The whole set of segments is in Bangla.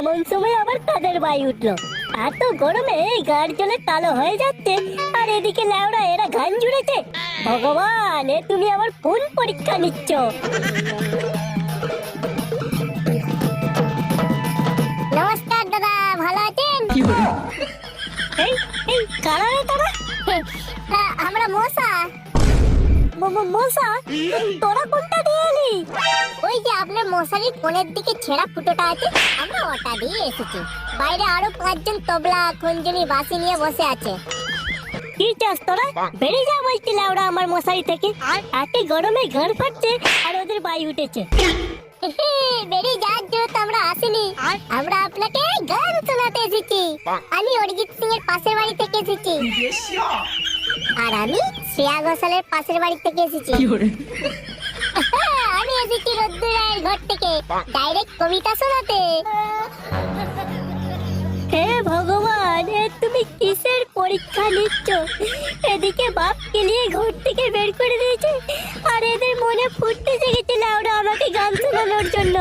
এমন সময় আবার কাদের বাই উঠলো। এত গরমে গাড় জলে কালো হয়ে যাচ্ছে, আর এদিকে ল্যাওড়া এরা গান জুড়েছে। ভগবান, এ তুমি আবার কোন পরীক্ষা নিচ্ছ? নমস্কার দাদা, ভালো আছেন? এই এই কারা রে তারা? আমরা মশা। মশা? তোরা কোনটা দিয়ে এলি? ওই যে আপনার মশারির কোণের দিকে ছেঁড়া ফুটোটা আছে, আমরা ওটা দিয়ে এসেছি। বাইরে আরো 5 জন তবলা খঞ্জনি বাঁশি নিয়ে বসে আছে। কি চাস তোরা? বেরিয়ে যা বলছি ল্যাওড়া আমার মশারি থেকে। একে গরমে গাঁড় ফাটছে আর ওদের বাই উঠেছে। বেরিয়ে যাওয়ার জন্য তো আমরা আসিনি, আমরা আপনাকে গান শোনাতে এসেছি। আমি অরিজিৎ সিং এর পাশের বাড়ি থেকে এসেছি। আর আমি শ্রেয়া ঘোষালের পাশের বাড়ি থেকে এসেছি। আমি এসেছি রোদ্দুর রায়ের ঘর থেকে ডাইরেক্ট কবিতা শোনাতে। হে ভগবান, এ তুমি কিসের পরীক্ষা নিচ্ছ? এদিকে বাপকে নিয়ে ঘর থেকে বের করে দিয়েছে, আর এদের মনে ফুটতে জেগেছে ল্যাওড়া আমাকে গান শোনানোর জন্য।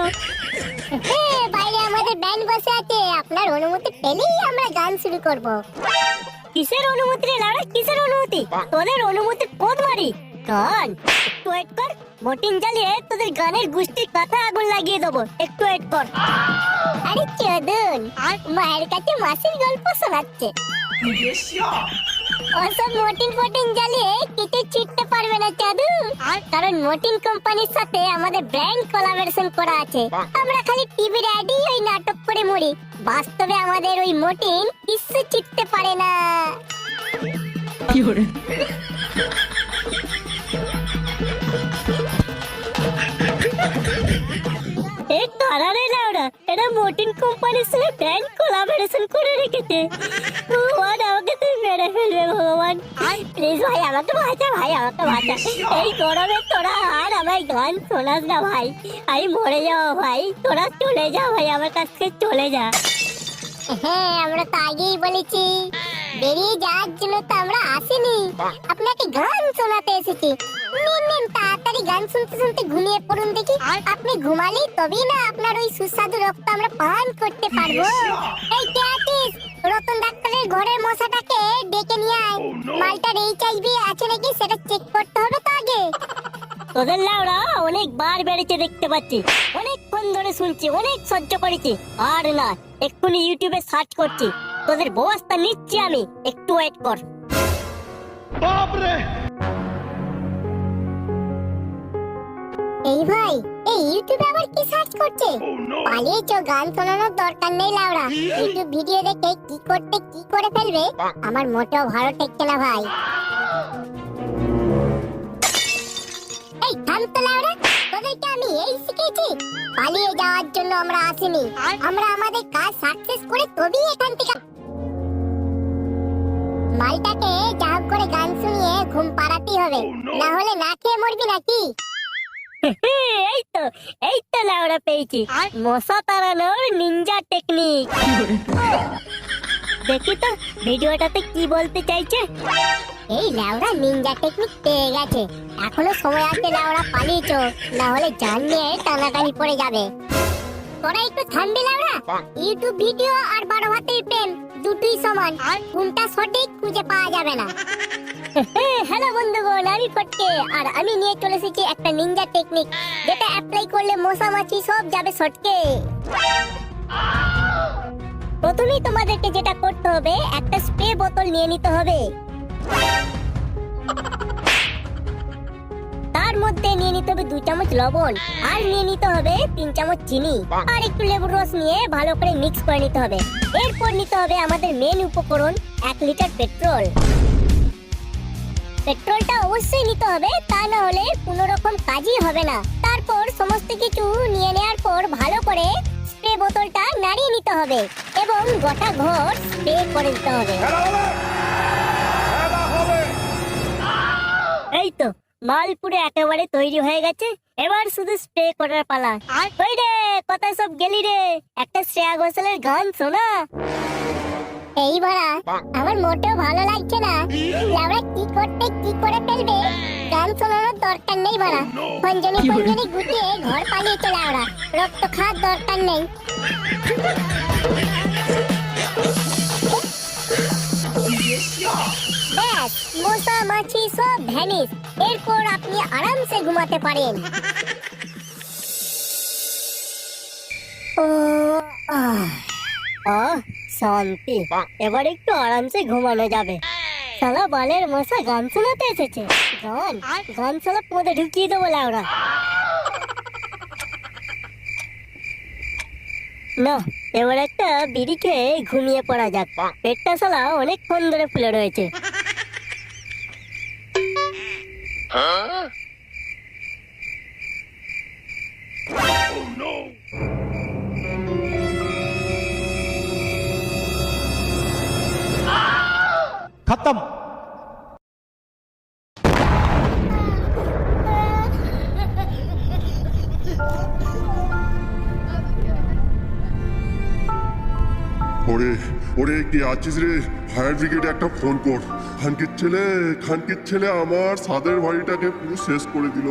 বাইরে আমাদের ব্যান্ড বসে আছে, আপনার অনুমতি পেলেই আমরা গান শুরু করব। কিসের অনুমতি রে ল্যাওড়া, কিসের অনুমতি? তোদের অনুমতি কোন মারি গান? একটু ওয়েট কর, মোটিন জ্বালিয়ে তোদের গানের গুষ্টির কথা আগুন লাগিয়ে দেবো। একটু ওয়েট কর। আরে চোদন, মায়ের কাছে মাসির গল্প শোনাচ্ছে। ওসব মোটিন ফোটিন জ্বালিয়ে কিছু ছিটতে পারবে না চাদু, কারণ মোটিন কোম্পানির সাথে আমাদের ব্র্যান্ড কোলাবোরেশন করা আছে। আমরা খালি টিভির অ্যাডি ওই নাটক করে মরি, বাস্তবে আমাদের ওই মোটিন কিছু ছিটতে পারে না। কি হরে এ কারা রে ল্যাওড়া? এরা মোটিন কোম্পানির সাথে ব্র্যান্ড কোলাবোরেশন করে রেখেছে। ভগবান, আমাকে তুমি মেরে ফেলবে ভগবান। প্লিজ ভাই, আমাকে বাঁচা ভাই, আমাকে বাঁচা। এই গরমে তোরা আর আমায় গান শোনাস না ভাই, আমি মরে যাবো ভাই। তোরা চলে যা ভাই, আমার কাছ থেকে চলে যা। হ্যাঁ, আমরা তো আগেই বলেছি বেরিয়ে যাওয়ার জন্য তো আমরা আসিনি, আপনাকে গান শোনাতে এসেছি। নিন নিন, তাড়াতাড়ি গান শুনতে শুনতে ঘুমিয়ে পড়ুন দেখি। আপনি ঘুমালেই তবেই না আপনার ওই সুস্বাদু রক্ত আমরা পান করতে পারবো। এই কে আছিস? রতন ডাক্তারের ঘরের মশাটাকে ডেকে নিয়ে আয়। মালটার HIV আছে নাকি সেটা চেক করতে হবে তো আগে। তোদের ল্যাওড়া অনেকবার বেড়েছে দেখতে পাচ্ছি, অনেকক্ষণ ধরে শুনছি, অনেক সহ্য করেছি। আর না, এক্ষুনি ইউটিউবে সার্চ করছি, তোদের ব্যবস্থা নিচ্ছি আমি। একটু ওয়েট কর। এই ভাই, এই ইউটিউবে আবার কি সার্চ করছে? পালিয়েছো, গান শোনানোর দরকার নেই লাউড়া। ইউটিউব ভিডিও দেখে কি করতে কি করে ফেলবে আমার মোটেও ভালো ঠেকছে না ভাই। এই থাম তো লাউড়া, তোদেরকে আমি এই শিখেছি। পালিয়ে যাওয়ার জন্য আমরা আসিনি, আমরা আমাদের কাজ সাকসেস করে তবেই এখান থেকে। মালটাকে যা হোক করে গান শুনিয়ে ঘুম পাড়াতেই হবে, না হলে না খেয়ে মরবি নাকি? এই তো ল্যাওড়া পেয়েছি, মশা তাড়ানোর নিনজা টেকনিক। দেখি তো ভিডিওটাতে কি বলতে চাইছে। এই ল্যাওড়া নিনজা টেকনিক পেয়ে গেছে। এখনো সময় আছে ল্যাওড়া, পালিয়েছো, না হলে জান নিয়ে টানাটানি পড়ে যাবে। তোরা একটু থামবি ল্যাওড়া। ইউটিউব ভিডিও আর 12 হাতের প্রেম দুটোই সমান, কোনটা সঠিক খুঁজে পাওয়া যাবে না। হ্যালো বন্ধুগণ, আমি ফটকে, আর আমি নিয়ে চলে এসেছি একটা নিনজা টেকনিক, যেটা অ্যাপ্লাই করলে মশা মাছি সব যাবে সটকে। প্রথমেই তোমাদেরকে যেটা করতে হবে, একটা স্প্রে বোতল নিয়ে নিতে হবে। তার মধ্যে নিয়ে নিতে হবে 2 চামচ লবণ, আর নিয়ে নিতে হবে 3 চামচ চিনি, আর একটু লেবুর রস নিয়ে ভালো করে মিক্স করে নিতে হবে। এরপর নিতে হবে আমাদের মেন উপকরণ, 1 লিটার পেট্রোল। পেট্রোলটা অবশ্যই নিতে হবে, তা না হলে কোনো রকম কাজই হবে না। তারপর সমস্ত কিছু নিয়ে নেওয়ার পর ভালো করে স্প্রে বোতলটা নাড়িয়ে নিতে হবে এবং গোটা ঘর স্প্রে করে দিতে হবে। এই তো মাল পুরো একেবারে তৈরি হয়ে গেছে, এবার শুধু স্প্রে করার পালা। ওই রে, কোথায় সব গেলি রে? একটা শ্রেয়া ঘোষালের গান শোনা। এই বড়া, আমার মোটেও ভালো লাগছে না। ল্যাওড়া কি করতে কি করে ফেলবে, গান শোনানোর দরকার নেই বড়া। খঞ্জনি খঞ্জনি গুটিয়ে ঘর পালিয়েছে ল্যাওড়া, রক্ত খাওয়ার দরকার নেই। বলছি সব ভ্যানিশ। এরপর আপনি আরামসে ঘুমাতে পারেন। ও শান্তি, এবার একটু আরামসে ঘুমানো যাবে। শালা বালের মশা গান শোনাতে এসেছে। গান গান শালা পদে ঢুকিয়ে দেবো লাউরা। না, এবার একটা বিড়ি খেয়ে ঘুমিয়ে পড়া যাক। পেটটা শালা অনেকক্ষণ ধরে ফুলে রয়েছে। खत्म। ওরে ওরে কে আছিস রে? ফায়ার ব্রিগেডে একটা ফোন কর। খানকির ছেলে আমার সাদের বাড়িটাকে পুরো শেষ করে দিল।